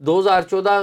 2014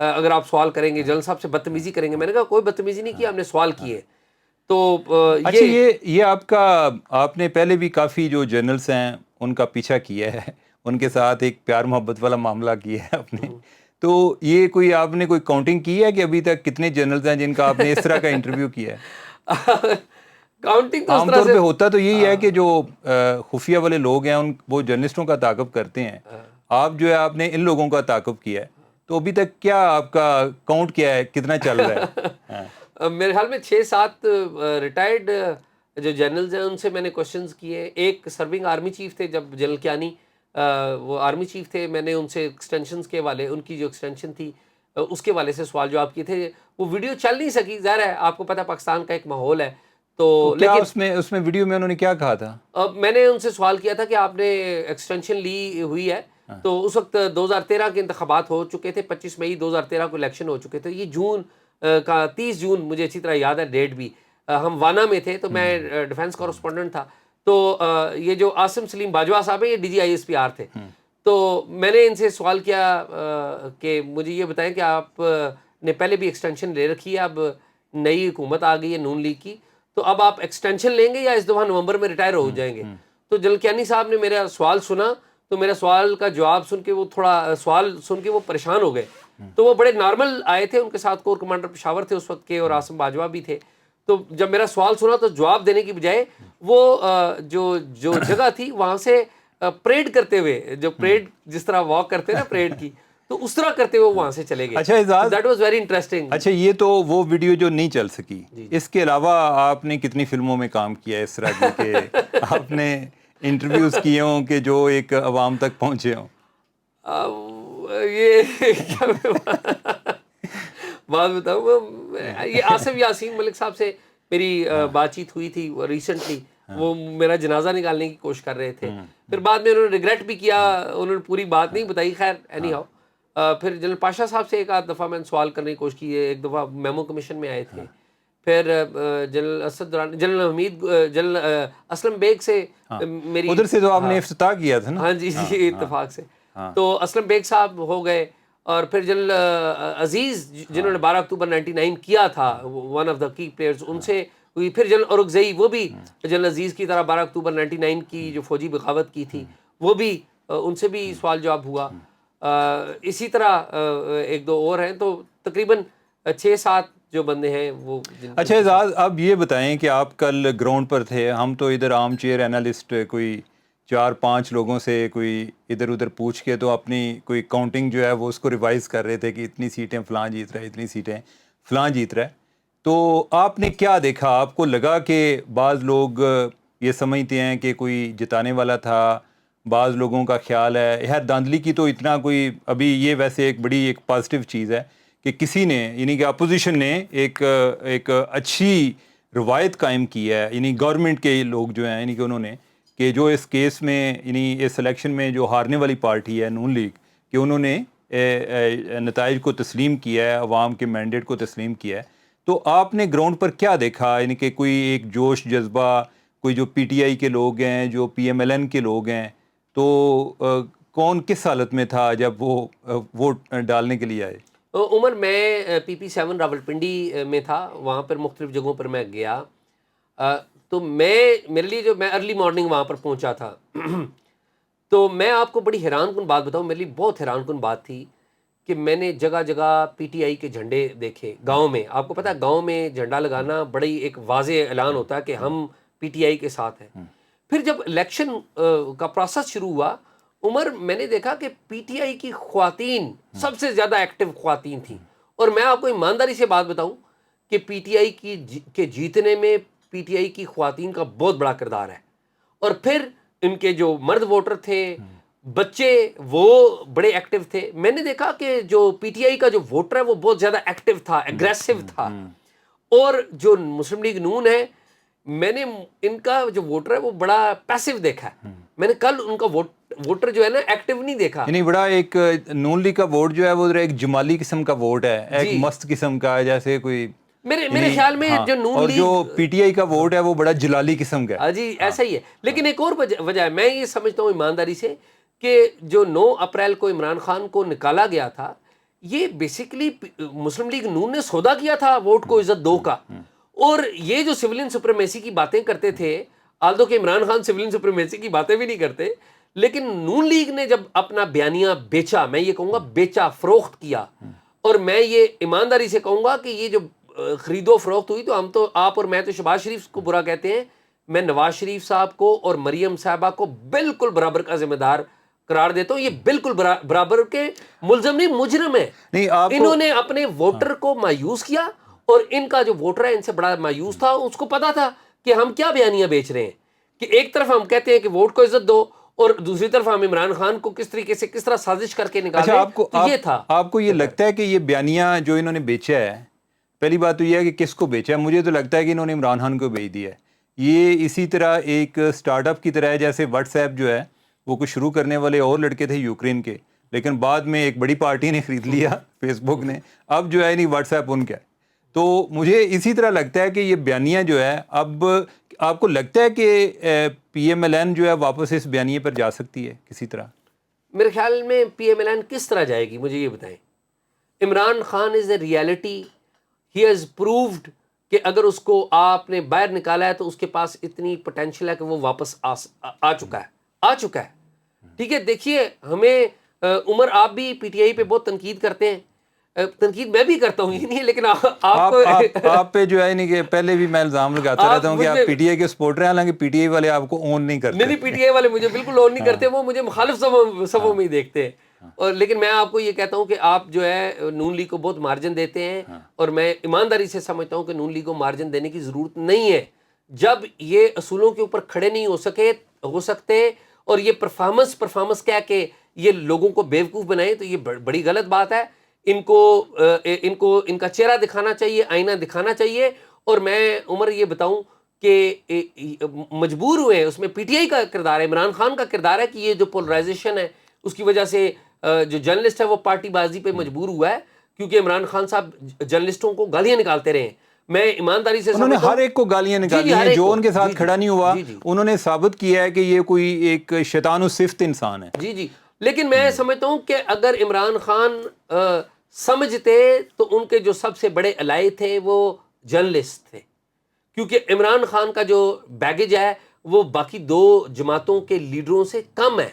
اگر آپ سوال کریں گے جنرل صاحب سے بدتمیزی کریں گے. میں نے کہا کوئی بدتمیزی نہیں کی, ہم نے سوال کیے. تو اچھا یہ آپ نے پہلے بھی کافی جو جرنلس ہیں ان کا پیچھا کیا ہے, ان کے ساتھ ایک پیار محبت والا معاملہ کیا ہے آپ نے, تو یہ کوئی آپ نے کوئی کاؤنٹنگ کی ہے کہ ابھی تک کتنے جرنلز ہیں جن کا آپ نے اس طرح کا انٹرویو کیا ہے؟ کاؤنٹنگ تو اس عام طرح طور سے پہ ہوتا تو یہی ہے کہ جو خفیہ والے لوگ ہیں وہ جرنلسٹوں کا تعاقب کرتے ہیں, آپ جو ہے آپ نے ان لوگوں کا تعاقب کیا ہے, تو ابھی تک کیا آپ کا کاؤنٹ کیا ہے, کتنا چل رہا ہے؟ میرے خیال میں 6-7 ریٹائرڈ جو جنرلز ہیں ان سے میں نے کوشچنز کیے. ایک سرونگ آرمی چیف تھے جب جنرل کیانی وہ آرمی چیف تھے, میں نے ان سے ایکسٹینشنز کے والے, ان کی جو ایکسٹینشن تھی اس کے والے سے سوال جواب کیے تھے. وہ ویڈیو چل نہیں سکی, ظاہر ہے آپ کو پتہ پاکستان کا ایک ماحول ہے تو کیا لیکن اس میں ویڈیو میں انہوں نے کیا کہا تھا؟ میں نے ان سے سوال کیا تھا کہ آپ نے ایکسٹینشن لی ہوئی ہے, تو اس وقت 2013 کے انتخابات ہو چکے تھے, 25 مئی 2013 کو الیکشن ہو چکے تھے. یہ جون کا 30 جون مجھے اچھی طرح یاد ہے ڈیٹ بھی, ہم وانا میں تھے تو میں ڈیفنس کورسپونڈنٹ تھا. تو یہ جو عاصم سلیم باجوہ صاحب ہیں یہ DGISPR تھے. تو میں نے ان سے سوال کیا کہ مجھے یہ بتائیں کہ آپ نے پہلے بھی ایکسٹینشن لے رکھی ہے, اب نئی حکومت آ گئی ہے نون لیگ کی, تو اب آپ ایکسٹینشن لیں گے یا اس دفعہ نومبر میں ریٹائر ہو جائیں گے؟ تو جنرل کیانی صاحب نے میرا سوال سنا تو میرا سوال کا جواب سن کے وہ تھوڑا سوال سن کے وہ پریشان ہو گئے. تو وہ بڑے نارمل آئے تھے, ان کے ساتھ کور کمانڈر پشاور تھے اس وقت کے اور عاصم باجوہ بھی تھے. تو جب میرا سوال سنا تو جواب دینے کی بجائے وہ جو جگہ تھی وہاں سے پریڈ کرتے ہوئے, جو پریڈ جس طرح واک کرتے ہیں نا پریڈ کی, تو اس طرح کرتے ہوئے وہاں سے چلے گئے. اچھا اعزاز, دیٹ واز ویری انٹرسٹنگ. اچھا یہ تو وہ ویڈیو جو نہیں چل سکی, اس کے علاوہ آپ نے کتنی فلموں میں کام کیا ہے اس طرح کی کہ آپ نے انٹرویوز کیے ہوں کہ جو ایک عوام تک پہنچے ہوں؟ یہ بات بتاؤں, یہ آصف یاسین ملک صاحب سے میری بات چیت ہوئی تھی ریسنٹلی, وہ میرا جنازہ نکالنے کی کوشش کر رہے تھے. پھر بعد میں انہوں نے ریگریٹ بھی کیا, انہوں نے پوری بات نہیں بتائی. خیر اینی ہاؤ, پھر جنرل پاشا صاحب سے ایک آدھ دفعہ میں نے سوال کرنے کی کوشش کی ہے, ایک دفعہ میمو کمیشن میں آئے تھے. پھر جنرل اسد درانی, جنرل حمید, جنرل اسلم بیگ سے میری ادھر سے تو آپ نے افتتاح کیا تھا نا. ہاں جی اتفاق سے. تو اسلم بیگ صاحب ہو گئے, اور پھر جنرل عزیز جنہوں نے 12 اکتوبر 99 کیا تھا, ون آف دا کی پلیئرز, ان سے ہوئی. پھر جنرل اورگزئی, وہ بھی جنرل عزیز کی طرح 12 اکتوبر 99 کی جو فوجی بغاوت کی تھی, وہ بھی ان سے بھی سوال جواب ہوا. اسی طرح ایک دو اور ہیں, تو تقریباً 6-7 جو بندے ہیں وہ. اچھا اعزاز, اب یہ بتائیں کہ آپ کل گراؤنڈ پر تھے, ہم تو ادھر عام چیئر اینالسٹ کوئی 4-5 لوگوں سے کوئی ادھر ادھر پوچھ کے تو اپنی کوئی کاؤنٹنگ جو ہے وہ اس کو ریوائز کر رہے تھے کہ اتنی سیٹیں فلاں جیت رہا ہے, اتنی سیٹیں فلاں جیت رہا ہے. تو آپ نے کیا دیکھا؟ آپ کو لگا کہ بعض لوگ یہ سمجھتے ہیں کہ کوئی جتانے والا تھا, بعض لوگوں کا خیال ہے خیر دھاندلی کی تو اتنا کوئی, ابھی یہ ویسے ایک بڑی ایک پازیٹیو چیز ہے کہ کسی نے یعنی کہ اپوزیشن نے ایک اچھی روایت قائم کی ہے, یعنی گورنمنٹ کے لوگ جو ہیں, یعنی کہ انہوں نے کہ جو اس کیس میں یعنی اس الیکشن میں جو ہارنے والی پارٹی ہے نون لیگ, کہ انہوں نے نتائج کو تسلیم کیا ہے, عوام کے مینڈیٹ کو تسلیم کیا ہے. تو آپ نے گراؤنڈ پر کیا دیکھا, یعنی کہ کوئی ایک جوش جذبہ, کوئی جو PTI کے لوگ ہیں, جو PMLN کے لوگ ہیں, تو کون کس حالت میں تھا جب وہ ووٹ ڈالنے کے لیے آئے؟ عمر, میں PP7 راولپنڈی میں تھا, وہاں پر مختلف جگہوں پر میں گیا. تو میرے لیے جو میں ارلی مارننگ وہاں پر پہنچا تھا, تو میں آپ کو بڑی حیران کن بات بتاؤں, میرے لیے بہت حیران کن بات تھی کہ میں نے جگہ جگہ PTI کے جھنڈے دیکھے. گاؤں میں, آپ کو پتہ ہے گاؤں میں جھنڈا لگانا بڑی ایک واضح اعلان ہوتا ہے کہ ہم PTI کے ساتھ ہیں. پھر جب الیکشن کا پروسیس شروع ہوا عمر, میں نے دیکھا کہ PTI کی خواتین سب سے زیادہ ایکٹیو خواتین تھیں. اور میں آپ کو ایمانداری سے بات بتاؤں کہ PTI کے جیتنے میں PTI کی خواتین کا بہت بڑا کردار ہے. اور پھر ان کے جو مرد ووٹر تھے, بچے, وہ بڑے ایکٹیو تھے. میں نے دیکھا کہ جو PTI کا جو ووٹر ہے وہ بہت زیادہ ایکٹیو تھا, ایگریسو تھا. اور جو مسلم لیگ نون ہے, میں نے ان کا جو ووٹر ہے وہ بڑا پیسو دیکھا ہے. میں نے کل ان کا ووٹر جو ہے نا ایکٹیو نہیں دیکھا. یعنی بڑا ایک نون لیگ کا ووٹ جو ہے وہ ایک جمالی قسم کا ووٹ ہے, ایک مست قسم کا, جیسے کوئی میرے خیال میں جو نون اور لیگ, جو PTI کا ووٹ ہے وہ بڑا جلالی قسم کا ہے. جی ایسا ہی ہے. لیکن ایک اور وجہ ہے, میں یہ سمجھتا ہوں ایمانداری سے, کہ جو 9 اپریل کو عمران خان کو نکالا گیا تھا, یہ بیسیکلی مسلم لیگ نون نے سودا کیا تھا ووٹ کو عزت دو کا. اور یہ جو سولین سپریمیسی کی باتیں کرتے تھے, آلدو کہ عمران خان سولین سپریمیسی کی باتیں بھی نہیں کرتے, لیکن نون لیگ نے جب اپنا بیانیہ بیچا, میں یہ کہوں گا بیچا, فروخت کیا, اور میں یہ ایمانداری سے کہوں گا کہ یہ جو خرید و فروخت ہوئی, تو ہم تو آپ اور میں تو شہباز شریف کو برا کہتے ہیں, میں نواز شریف صاحب کو اور مریم صاحبہ کو بالکل برابر کا ذمہ دار قرار دیتا ہوں. یہ بالکل برابر کے ملزم نہیں, مجرم ہے. انہوں نے اپنے ووٹر کو مایوس کیا, اور ان کا جو ووٹر ہے ان سے بڑا مایوس تھا. اس کو پتا تھا کہ ہم کیا بیانیہ بیچ رہے ہیں, کہ ایک طرف ہم کہتے ہیں کہ ووٹ کو عزت دو, اور دوسری طرف ہم عمران خان کو کس طریقے سے کس طرح سازش کر کے نکالیں. یہ تھا. آپ کو یہ لگتا ہے کہ یہ بیانیہ جو انہوں نے بیچا ہے, پہلی بات تو یہ ہے کہ کس کو بیچا ہے؟ مجھے تو لگتا ہے کہ انہوں نے عمران خان کو بیچ دیا ہے. یہ اسی طرح ایک سٹارٹ اپ کی طرح ہے, جیسے واٹس ایپ جو ہے وہ کچھ شروع کرنے والے اور لڑکے تھے یوکرین کے, لیکن بعد میں ایک بڑی پارٹی نے خرید لیا, فیس بک نے, اب جو ہے نہیں واٹس ایپ ان کا ہے. تو مجھے اسی طرح لگتا ہے کہ یہ بیانیہ جو ہے, اب آپ کو لگتا ہے کہ پی ایم ایل این جو ہے واپس اس بیانیے پر جا سکتی ہے کسی طرح؟ میرے خیال میں پی ایم ایل این کس طرح جائے گی, مجھے یہ بتائیں. Imran Khan is a reality, he has proved کہ اگر اس کو آپ نے باہر نکالا ہے تو اس کے پاس اتنی پوٹینشیل ہے کہ وہ واپس آ چکا ہے. ٹھیک ہے, دیکھیے ہمیں عمر, آپ بھی پی ٹی آئی پہ بہت تنقید کرتے ہیں, تنقید میں بھی کرتا ہوں, یہ نہیں ہے, لیکن آپ پہ جو ہے نہیں کہ پہلے بھی میں الزام لگاتا رہتا ہوں کہ آپ پی ٹی آئی کے سپورٹر ہیں, حالانکہ پی ٹی آئی والے آپ کو اون نہیں کرتے. نہیں, پی ٹی آئی والے مجھے بالکل اون نہیں کرتے, وہ مجھے مخالف صفوں میں ہی دیکھتے ہیں. اور لیکن میں آپ کو یہ کہتا ہوں کہ آپ جو ہے نون لیگ کو بہت مارجن دیتے ہیں, اور میں ایمانداری سے سمجھتا ہوں کہ نون لیگ کو مارجن دینے کی ضرورت نہیں ہے. جب یہ اصولوں کے اوپر کھڑے نہیں ہو سکتے, اور یہ پرفارمنس کیا کہ یہ لوگوں کو بیوقوف بنائے, تو یہ بڑی غلط بات ہے. ان کو ان کا چہرہ دکھانا چاہیے, آئینہ دکھانا چاہیے. اور میں عمر یہ بتاؤں کہ مجبور ہوئے ہیں, اس میں پی ٹی آئی کا کردار ہے, عمران خان کا کردار ہے, کہ یہ جو پولرائزیشن ہے اس کی وجہ سے جو جرنلسٹ ہے وہ پارٹی بازی پہ مجبور ہوا ہے, کیونکہ عمران خان صاحب جرنلسٹوں کو گالیاں نکالتے رہے ہیں. میں ایمانداری سے انہوں نے ہر ایک کو گالیاں نکالی ہیں, جو ان کے ساتھ کھڑا نہیں ہوا انہوں نے ثابت کیا ہے کہ یہ کوئی ایک شیطان و صفت انسان ہے. جی, لیکن میں سمجھتا ہوں کہ اگر عمران خان سمجھتے تو ان کے جو سب سے بڑے الائے تھے وہ جرنلسٹ تھے, کیونکہ عمران خان کا جو بیگیج ہے وہ باقی دو جماعتوں کے لیڈروں سے کم ہے.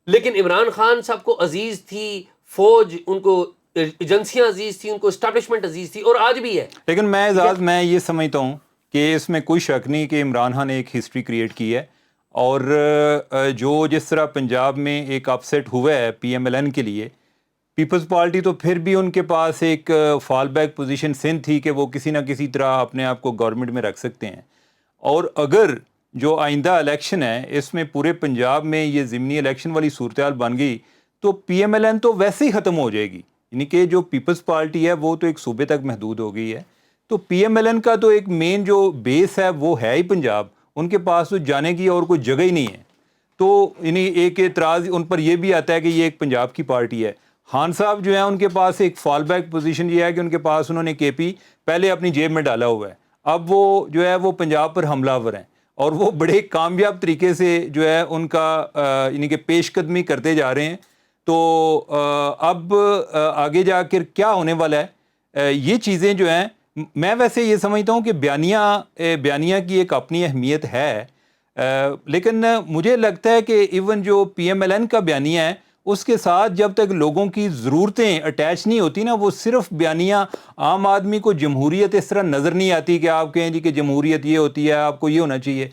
لیکن عمران خان صاحب کو عزیز تھی فوج, ان کو ایجنسیاں عزیز تھی, ان کو اسٹیبلشمنٹ عزیز تھی, اور آج بھی ہے. لیکن میں یہ سمجھتا ہوں کہ اس میں کوئی شک نہیں کہ عمران خان نے ایک ہسٹری کریٹ کی ہے, اور جو جس طرح پنجاب میں ایک اپ سیٹ ہوا ہے پی ایم ایل این کے لیے, پیپلز پارٹی تو پھر بھی ان کے پاس ایک فال بیک پوزیشن سندھ تھی کہ وہ کسی نہ کسی طرح اپنے آپ کو گورنمنٹ میں رکھ سکتے ہیں. اور اگر جو آئندہ الیکشن ہے اس میں پورے پنجاب میں یہ ضمنی الیکشن والی صورتحال بن گئی, تو پی ایم ایل این تو ویسے ہی ختم ہو جائے گی. یعنی کہ جو پیپلز پارٹی ہے وہ تو ایک صوبے تک محدود ہو گئی ہے, تو پی ایم ایل این کا تو ایک مین جو بیس ہے وہ ہے ہی پنجاب, ان کے پاس تو جانے کی اور کوئی جگہ ہی نہیں ہے. تو یعنی ایک اعتراض ان پر یہ بھی آتا ہے کہ یہ ایک پنجاب کی پارٹی ہے. خان صاحب جو ہیں ان کے پاس ایک فال بیک پوزیشن یہ ہے کہ ان کے پاس انہوں نے کے پی پہلے اپنی جیب میں ڈالا ہوا ہے, اب وہ جو ہے وہ پنجاب پر حملہ آور ہیں, اور وہ بڑے کامیاب طریقے سے جو ہے ان کا یعنی کہ پیش قدمی کرتے جا رہے ہیں. تو اب آگے جا کر کیا ہونے والا ہے, یہ چیزیں جو ہیں, میں ویسے یہ سمجھتا ہوں کہ بیانیہ کی ایک اپنی اہمیت ہے, لیکن مجھے لگتا ہے کہ ایون جو پی ایم ایل این کا بیانیہ ہے اس کے ساتھ جب تک لوگوں کی ضرورتیں اٹیچ نہیں ہوتی نا, وہ صرف بیانیہ, عام آدمی کو جمہوریت اس طرح نظر نہیں آتی کہ آپ کہیں جی کہ جمہوریت یہ ہوتی ہے, آپ کو یہ ہونا چاہیے.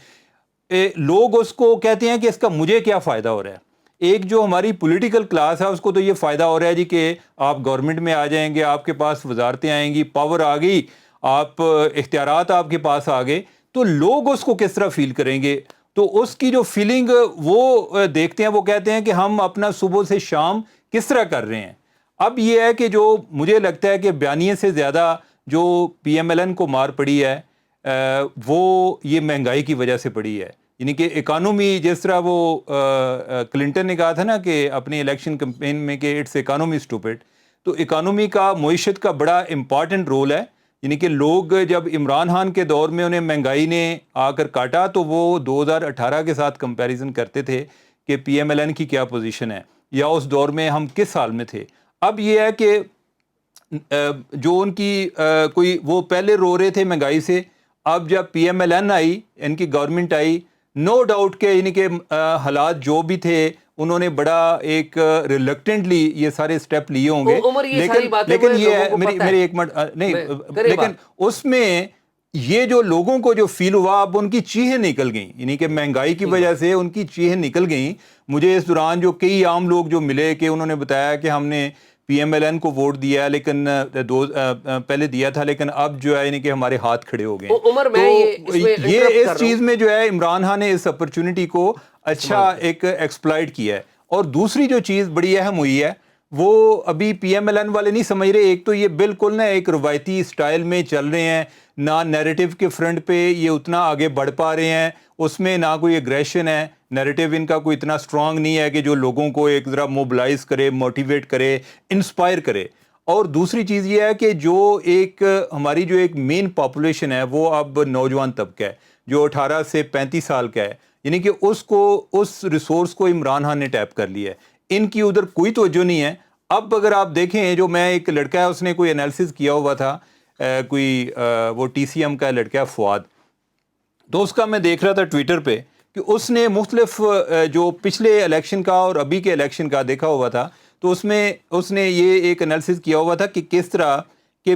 لوگ اس کو کہتے ہیں کہ اس کا مجھے کیا فائدہ ہو رہا ہے. ایک جو ہماری پولیٹیکل کلاس ہے اس کو تو یہ فائدہ ہو رہا ہے جی کہ آپ گورنمنٹ میں آ جائیں گے, آپ کے پاس وزارتیں آئیں گی, پاور آ گئی, آپ اختیارات آپ کے پاس آ گئے, تو لوگ اس کو کس طرح فیل کریں گے. تو اس کی جو فیلنگ وہ دیکھتے ہیں, وہ کہتے ہیں کہ ہم اپنا صبح سے شام کس طرح کر رہے ہیں. اب یہ ہے کہ جو مجھے لگتا ہے کہ بیانیے سے زیادہ جو پی ایم ایل این کو مار پڑی ہے وہ یہ مہنگائی کی وجہ سے پڑی ہے. یعنی کہ اکانومی, جس طرح وہ کلنٹن نے کہا تھا نا کہ اپنی الیکشن کمپین میں کہ اٹس اکانومی اسٹوپڈ, تو اکانومی کا, معیشت کا بڑا امپارٹنٹ رول ہے. یعنی کہ لوگ جب عمران خان کے دور میں انہیں مہنگائی نے آ کر کاٹا تو وہ 2018 کے ساتھ کمپیریزن کرتے تھے کہ پی ایم ایل این کی کیا پوزیشن ہے, یا اس دور میں ہم کس حال میں تھے. اب یہ ہے کہ جو ان کی کوئی وہ پہلے رو رہے تھے مہنگائی سے، اب جب پی ایم ایل این آئی، ان کی گورنمنٹ آئی، نو ڈاؤٹ کہ یعنی کہ حالات جو بھی تھے انہوں نے بڑا ایک ریلکٹنٹلی یہ سارے سٹیپ لیے ہوں گے، عمر یہ ساری باتیں لیکن وہ یہ لوگوں ہے کو پتہ ہے. میری ایک منٹ نہیں، کریں لیکن بات. اس میں یہ جو لوگوں کو جو فیل ہوا اب ان کی چیخیں نکل گئیں، یعنی کہ مہنگائی کی وجہ سے ان کی چیخیں نکل گئیں. مجھے اس دوران جو کئی عام لوگ جو ملے کہ انہوں نے بتایا کہ ہم نے پی ایم ایل این کو ووٹ دیا لیکن پہلے دیا تھا، لیکن اب جو ہے یعنی کہ ہمارے ہاتھ کھڑے ہو گئے. عمر میں تو اس میں یہ انٹرپٹ اس کر رہا چیز ہوں. میں جو ہے عمران خان نے اس اپرچونٹی کو اچھا ایک ایکسپلائٹ کیا ہے. اور دوسری جو چیز بڑی اہم ہوئی ہے وہ ابھی پی ایم ایل این والے نہیں سمجھ رہے. ایک تو یہ بالکل نا ایک روایتی سٹائل میں چل رہے ہیں، نہ نیریٹو کے فرنٹ پہ یہ اتنا آگے بڑھ پا رہے ہیں، اس میں نہ کوئی اگریشن ہے، نیریٹو ان کا کوئی اتنا سٹرونگ نہیں ہے کہ جو لوگوں کو ایک ذرا موبلائز کرے، موٹیویٹ کرے، انسپائر کرے. اور دوسری چیز یہ ہے کہ جو ایک ہماری جو ایک مین پاپولیشن ہے وہ اب نوجوان طبقہ ہے جو 18 سے 35 سال کا ہے، یعنی کہ اس ریسورس کو عمران خان نے ٹیپ کر لیا ہے. ان کی ادھر کوئی توجہ نہیں ہے. اب اگر آپ دیکھیں جو میں ایک لڑکا ہے اس نے کوئی انالیسس کیا ہوا تھا، کوئی وہ ٹی سی ایم کا لڑکا ہے فواد، تو اس کا میں دیکھ رہا تھا ٹویٹر پہ کہ اس نے مختلف جو پچھلے الیکشن کا اور ابھی کے الیکشن کا دیکھا ہوا تھا، تو اس میں اس نے یہ ایک انالیسس کیا ہوا تھا کہ کس طرح کہ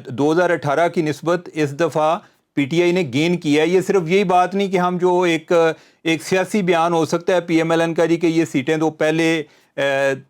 2018 کی نسبت اس دفعہ پی ٹی آئی نے گین کیا ہے. یہ صرف یہی بات نہیں کہ ہم جو ایک سیاسی بیان ہو سکتا ہے پی ایم ایل این کا جی کہ یہ سیٹیں تو پہلے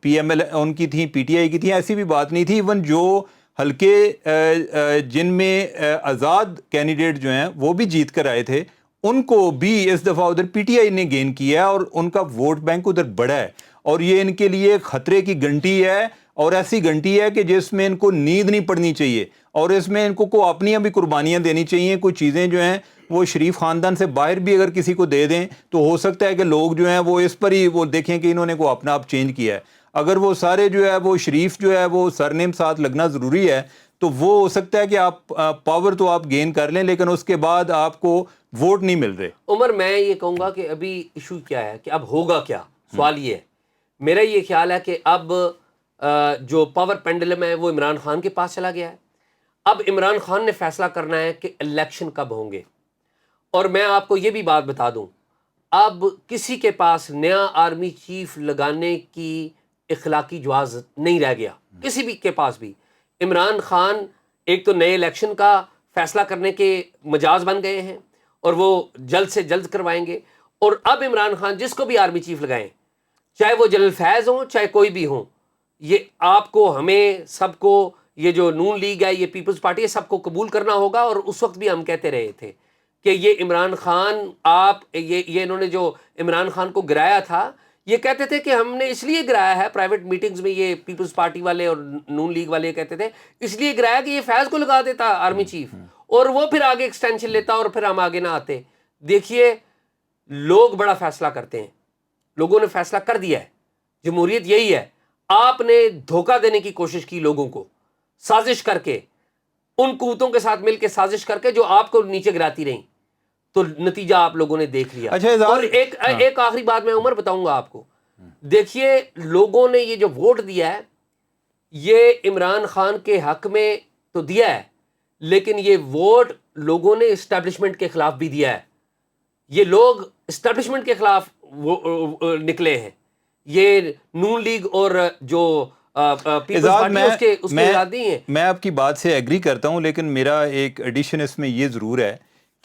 پی ایم ایل ان کی تھیں، پی ٹی آئی کی تھیں، ایسی بھی بات نہیں تھی. ایون جو حلقے جن میں آزاد کینڈیڈیٹ جو ہیں وہ بھی جیت کر آئے تھے، ان کو بھی اس دفعہ ادھر پی ٹی آئی نے گین کیا ہے اور ان کا ووٹ بینک ادھر بڑا ہے. اور یہ ان کے لیے خطرے کی گھنٹی ہے، اور ایسی گھنٹی ہے کہ جس میں ان کو نیند نہیں پڑنی چاہیے، اور اس میں ان کو اپنی بھی قربانیاں دینی چاہیے. کوئی چیزیں جو ہیں وہ شریف خاندان سے باہر بھی اگر کسی کو دے دیں تو ہو سکتا ہے کہ لوگ جو ہیں وہ اس پر ہی وہ دیکھیں کہ انہوں نے کو اپنا آپ چینج کیا ہے. اگر وہ سارے جو ہے وہ شریف جو ہے وہ سرنیم ساتھ لگنا ضروری ہے تو وہ ہو سکتا ہے کہ آپ پاور تو آپ گین کر لیں لیکن اس کے بعد آپ کو ووٹ نہیں مل رہے. عمر میں یہ کہوں گا کہ ابھی ایشو کیا ہے کہ اب ہوگا کیا. سوال یہ ہے، میرا یہ خیال ہے کہ اب جو پاور پینڈلم ہے وہ عمران خان کے پاس چلا گیا ہے. اب عمران خان نے فیصلہ کرنا ہے کہ الیکشن کب ہوں گے. اور میں آپ کو یہ بھی بات بتا دوں، اب کسی کے پاس نیا آرمی چیف لگانے کی اخلاقی جواز نہیں رہ گیا، کسی بھی کے پاس بھی. عمران خان ایک تو نئے الیکشن کا فیصلہ کرنے کے مجاز بن گئے ہیں اور وہ جلد سے جلد کروائیں گے. اور اب عمران خان جس کو بھی آرمی چیف لگائیں، چاہے وہ جنرل فیض ہوں چاہے کوئی بھی ہوں، یہ آپ کو، ہمیں سب کو، یہ جو نون لیگ ہے، یہ پیپلز پارٹی ہے، سب کو قبول کرنا ہوگا. اور اس وقت بھی ہم کہتے رہے تھے کہ یہ عمران خان، یہ انہوں نے جو عمران خان کو گرایا تھا، یہ کہتے تھے کہ ہم نے اس لیے گرایا ہے، پرائیویٹ میٹنگز میں یہ پیپلز پارٹی والے اور نون لیگ والے کہتے تھے اس لیے گرایا کہ یہ فیض کو لگا دیتا آرمی چیف اور وہ پھر آگے ایکسٹینشن لیتا اور پھر ہم آگے نہ آتے. دیکھیے لوگ بڑا فیصلہ کرتے ہیں، لوگوں نے فیصلہ کر دیا ہے. جمہوریت یہی ہے. آپ نے دھوکہ دینے کی کوشش کی لوگوں کو، سازش کر کے، ان قوتوں کے ساتھ مل کے سازش کر کے جو آپ کو نیچے گراتی رہیں، تو نتیجہ آپ لوگوں نے دیکھ لیا. اور ایک آخری بات میں عمر بتاؤں گا آپ کو. دیکھیے لوگوں نے یہ جو ووٹ دیا ہے یہ عمران خان کے حق میں تو دیا ہے، لیکن یہ ووٹ لوگوں نے اسٹیبلشمنٹ کے خلاف بھی دیا ہے. یہ لوگ اسٹیبلشمنٹ کے خلاف نکلے ہیں. یہ نون لیگ اور جو پیپلز پارٹی اس کے ساتھ نہیں ہیں. میں آپ کی بات سے ایگری کرتا ہوں، لیکن میرا ایک ایڈیشن اس میں یہ ضرور ہے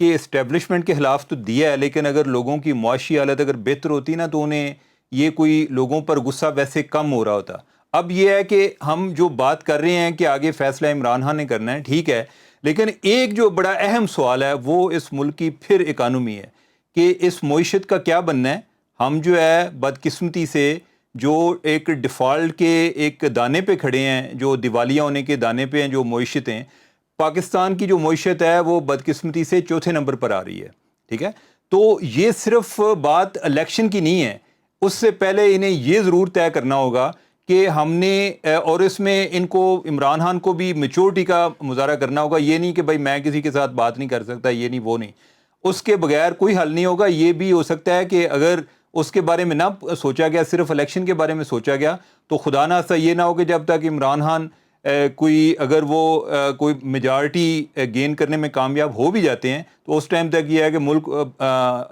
کہ اسٹیبلشمنٹ کے خلاف تو دیا ہے، لیکن اگر لوگوں کی معاشی حالت اگر بہتر ہوتی نا تو انہیں یہ کوئی لوگوں پر غصہ ویسے کم ہو رہا ہوتا. اب یہ ہے کہ ہم جو بات کر رہے ہیں کہ آگے فیصلہ عمران خان نے کرنا ہے، ٹھیک ہے، لیکن ایک جو بڑا اہم سوال ہے وہ اس ملک کی پھر اکانومی ہے کہ اس معیشت کا کیا بننا ہے. ہم جو ہے بدقسمتی سے جو ایک ڈیفالٹ کے ایک دانے پہ کھڑے ہیں، جو دیوالیہ ہونے کے دانے پہ ہیں جو معیشتیں، پاکستان کی جو معیشت ہے وہ بدقسمتی سے چوتھے نمبر پر آ رہی ہے. ٹھیک ہے، تو یہ صرف بات الیکشن کی نہیں ہے، اس سے پہلے انہیں یہ ضرور طے کرنا ہوگا کہ ہم نے، اور اس میں ان کو عمران خان کو بھی میچورٹی کا مظاہرہ کرنا ہوگا. یہ نہیں کہ بھائی میں کسی کے ساتھ بات نہیں کر سکتا، یہ نہیں وہ نہیں، اس کے بغیر کوئی حل نہیں ہوگا. یہ بھی ہو سکتا ہے کہ اگر اس کے بارے میں نہ سوچا گیا، صرف الیکشن کے بارے میں سوچا گیا، تو خدا نہ خواستہ یہ نہ ہو کہ جب تک عمران خان کوئی اگر وہ کوئی میجارٹی گین کرنے میں کامیاب ہو بھی جاتے ہیں تو اس ٹائم تک یہ ہے کہ ملک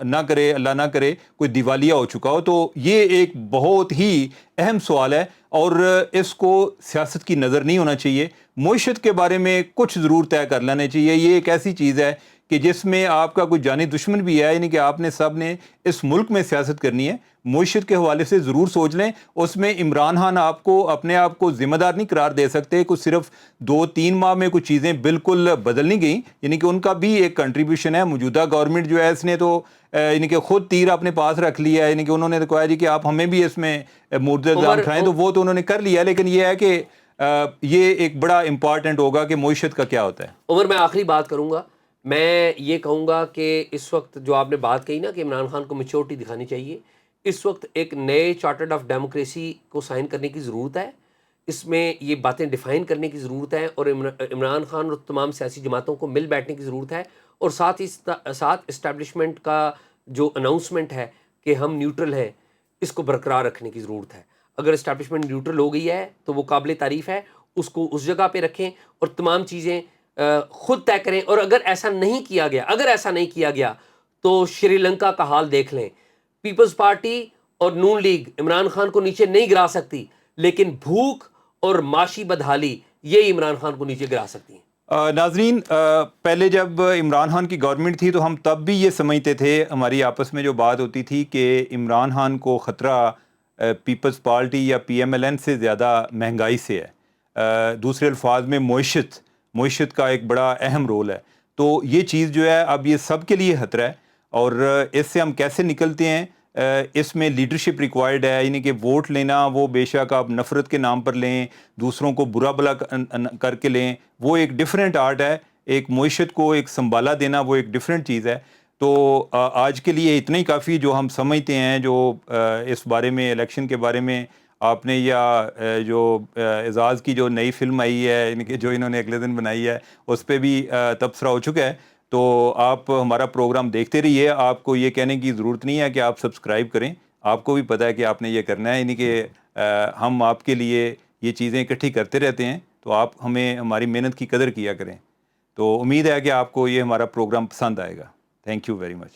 نہ کرے اللہ نہ کرے کوئی دیوالیہ ہو چکا ہو. تو یہ ایک بہت ہی اہم سوال ہے اور اس کو سیاست کی نظر نہیں ہونا چاہیے. معیشت کے بارے میں کچھ ضرور طے کر لینا چاہیے. یہ ایک ایسی چیز ہے کہ جس میں آپ کا کوئی جانی دشمن بھی ہے, یعنی کہ آپ نے سب نے اس ملک میں سیاست کرنی ہے. معیشت کے حوالے سے ضرور سوچ لیں. اس میں عمران خان آپ کو اپنے آپ کو ذمہ دار نہیں قرار دے سکتے. کچھ صرف 2-3 ماہ میں کچھ چیزیں بالکل بدل نہیں گئیں, یعنی کہ ان کا بھی ایک کنٹریبیوشن ہے. موجودہ گورنمنٹ جو ہے اس نے تو یعنی کہ خود تیر اپنے پاس رکھ لیا ہے, یعنی کہ انہوں نے تو کہا جی کہ آپ ہمیں بھی اس میں مورد الزام ٹھائیں, تو وہ تو انہوں نے کر لیا. لیکن یہ ہے کہ یہ ایک بڑا امپارٹنٹ ہوگا کہ معیشت کا کیا ہوتا ہے. عمر میں آخری بات کروں گا. میں یہ کہوں گا کہ اس وقت جو آپ نے بات کہی نا کہ عمران خان کو میچورٹی دکھانی چاہیے, اس وقت ایک نئے چارٹرڈ آف ڈیموکریسی کو سائن کرنے کی ضرورت ہے. اس میں یہ باتیں ڈیفائن کرنے کی ضرورت ہے اور عمران خان اور تمام سیاسی جماعتوں کو مل بیٹھنے کی ضرورت ہے. اور ساتھ ہی ساتھ اسٹیبلشمنٹ کا جو اناؤنسمنٹ ہے کہ ہم نیوٹرل ہیں, اس کو برقرار رکھنے کی ضرورت ہے. اگر اسٹیبلشمنٹ نیوٹرل ہو گئی ہے تو وہ قابل تعریف ہے, اس کو اس جگہ پہ رکھیں اور تمام چیزیں خود طے کریں. اور اگر ایسا نہیں کیا گیا تو شری لنکا کا حال دیکھ لیں. پیپلز پارٹی اور نون لیگ عمران خان کو نیچے نہیں گرا سکتی, لیکن بھوک اور معاشی بدحالی یہ عمران خان کو نیچے گرا سکتی ہیں. ناظرین, پہلے جب عمران خان کی گورنمنٹ تھی تو ہم تب بھی یہ سمجھتے تھے, ہماری آپس میں جو بات ہوتی تھی کہ عمران خان کو خطرہ پیپلز پارٹی یا PMLN سے زیادہ مہنگائی سے ہے. دوسرے الفاظ میں معیشت کا ایک بڑا اہم رول ہے. تو یہ چیز جو ہے اب یہ سب کے لیے خطرہ ہے, اور اس سے ہم کیسے نکلتے ہیں, اس میں لیڈرشپ ریکوائرڈ ہے. یعنی کہ ووٹ لینا وہ بے شک آپ نفرت کے نام پر لیں, دوسروں کو برا بلا کر کے لیں, وہ ایک ڈیفرنٹ آرٹ ہے. ایک معیشت کو ایک سنبھالا دینا وہ ایک ڈیفرنٹ چیز ہے. تو آج کے لیے اتنا ہی کافی جو ہم سمجھتے ہیں. جو اس بارے میں الیکشن کے بارے میں آپ نے یا جو اعزاز کی جو نئی فلم آئی ہے, یعنی کہ جو انہوں نے اگلے دن بنائی ہے, اس پہ بھی تبصرہ ہو چکا ہے. تو آپ ہمارا پروگرام دیکھتے رہیے. آپ کو یہ کہنے کی ضرورت نہیں ہے کہ آپ سبسکرائب کریں, آپ کو بھی پتہ ہے کہ آپ نے یہ کرنا ہے. یعنی کہ ہم آپ کے لیے یہ چیزیں اکٹھی کرتے رہتے ہیں, تو آپ ہمیں ہماری محنت کی قدر کیا کریں. تو امید ہے کہ آپ کو یہ ہمارا پروگرام پسند آئے گا. Thank you very much.